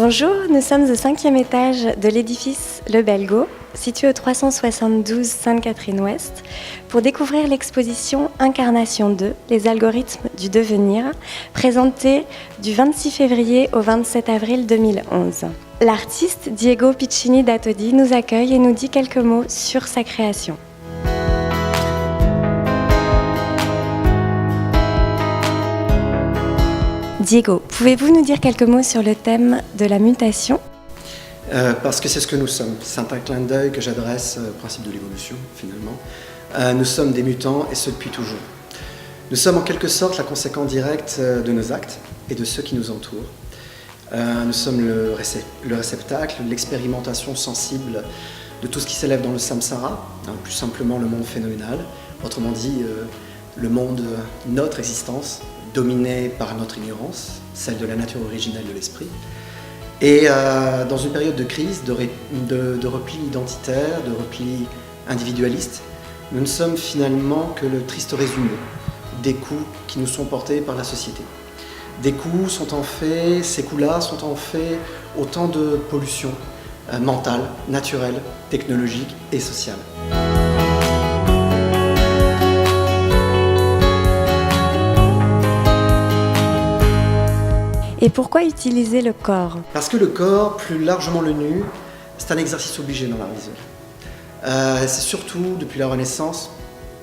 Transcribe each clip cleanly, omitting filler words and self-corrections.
Bonjour, nous sommes au 5e étage de l'édifice Le Belgo, situé au 372 Sainte-Catherine-Ouest, pour découvrir l'exposition Incarnation 2, les algorithmes du devenir, présentée du 26 février au 27 avril 2011. L'artiste Diego Piccini da Todi nous accueille et nous dit quelques mots sur sa création. Diego, pouvez-vous nous dire quelques mots sur le thème de la mutation ? Parce que c'est ce que nous sommes. C'est un clin d'œil que j'adresse au principe de l'évolution, finalement. Nous sommes des mutants, et ce depuis toujours. Nous sommes en quelque sorte la conséquence directe de nos actes et de ceux qui nous entourent. Nous sommes le réceptacle, l'expérimentation sensible de tout ce qui s'élève dans le samsara, plus simplement le monde phénoménal, autrement dit le monde, notre existence, dominé par notre ignorance, celle de la nature originelle de l'esprit. Et dans une période de crise, de repli identitaire, de repli individualiste, nous ne sommes finalement que le triste résumé des coups qui nous sont portés par la société. Ces coups-là sont en fait autant de pollution mentale, naturelle, technologique et sociale. Et pourquoi utiliser le corps ? Parce que le corps, plus largement le nu, c'est un exercice obligé dans l'art visuel. C'est surtout, depuis la Renaissance,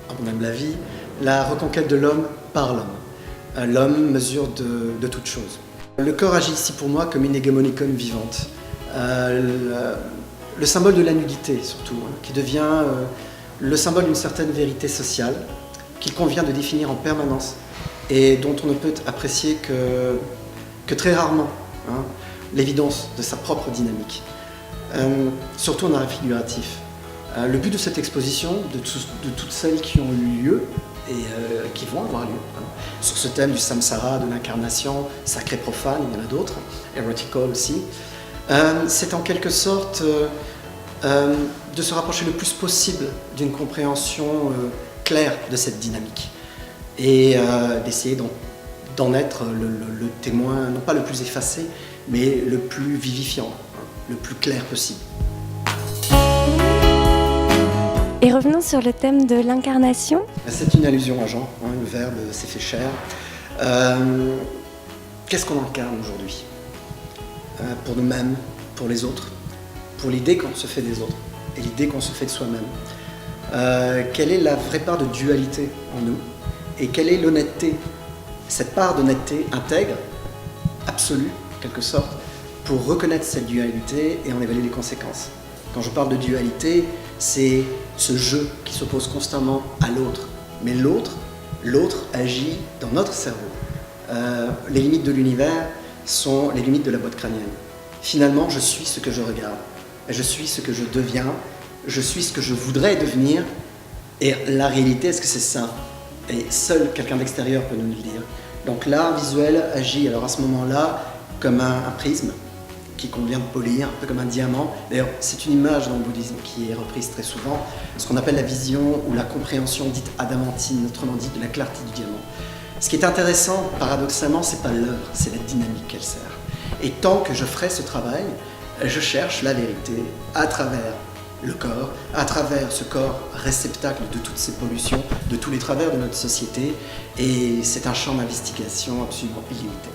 avant même la vie, la reconquête de l'homme par l'homme. L'homme mesure de toutes choses. Le corps agit ici pour moi comme une hégémonicon vivante. Le symbole de la nudité surtout, qui devient le symbole d'une certaine vérité sociale qu'il convient de définir en permanence et dont on ne peut apprécier que très rarement l'évidence de sa propre dynamique, surtout en art figuratif. Le but de cette exposition, de toutes celles qui ont eu lieu et qui vont avoir lieu, sur ce thème du samsara, de l'incarnation, sacré profane, il y en a d'autres, erotical aussi, c'est en quelque sorte de se rapprocher le plus possible d'une compréhension claire de cette dynamique et d'essayer d'en être le témoin, non pas le plus effacé, mais le plus vivifiant, le plus clair possible. Et revenons sur le thème de l'incarnation. C'est une allusion à Jean, le Verbe s'est fait chair. Qu'est-ce qu'on incarne aujourd'hui ? Pour nous-mêmes, pour les autres, pour l'idée qu'on se fait des autres et l'idée qu'on se fait de soi-même. Quelle est la vraie part de dualité en nous et quelle est l'honnêteté ? Cette part d'honnêteté intègre, absolue, en quelque sorte, pour reconnaître cette dualité et en évaluer les conséquences. Quand je parle de dualité, c'est ce jeu qui s'oppose constamment à l'autre. Mais l'autre agit dans notre cerveau. Les limites de l'univers sont les limites de la boîte crânienne. Finalement, je suis ce que je regarde. Je suis ce que je deviens. Je suis ce que je voudrais devenir. Et la réalité, est-ce que c'est ça ? Et seul quelqu'un d'extérieur peut nous le dire. Donc l'art visuel agit alors à ce moment-là comme un prisme qui convient de polir, un peu comme un diamant. D'ailleurs, c'est une image dans le bouddhisme qui est reprise très souvent, ce qu'on appelle la vision ou la compréhension dite adamantine, autrement dit de la clarté du diamant. Ce qui est intéressant, paradoxalement, c'est pas l'œuvre, c'est la dynamique qu'elle sert. Et tant que je ferai ce travail, je cherche la vérité à travers le corps, à travers ce corps réceptacle de toutes ces pollutions, de tous les travers de notre société, et c'est un champ d'investigation absolument illimité.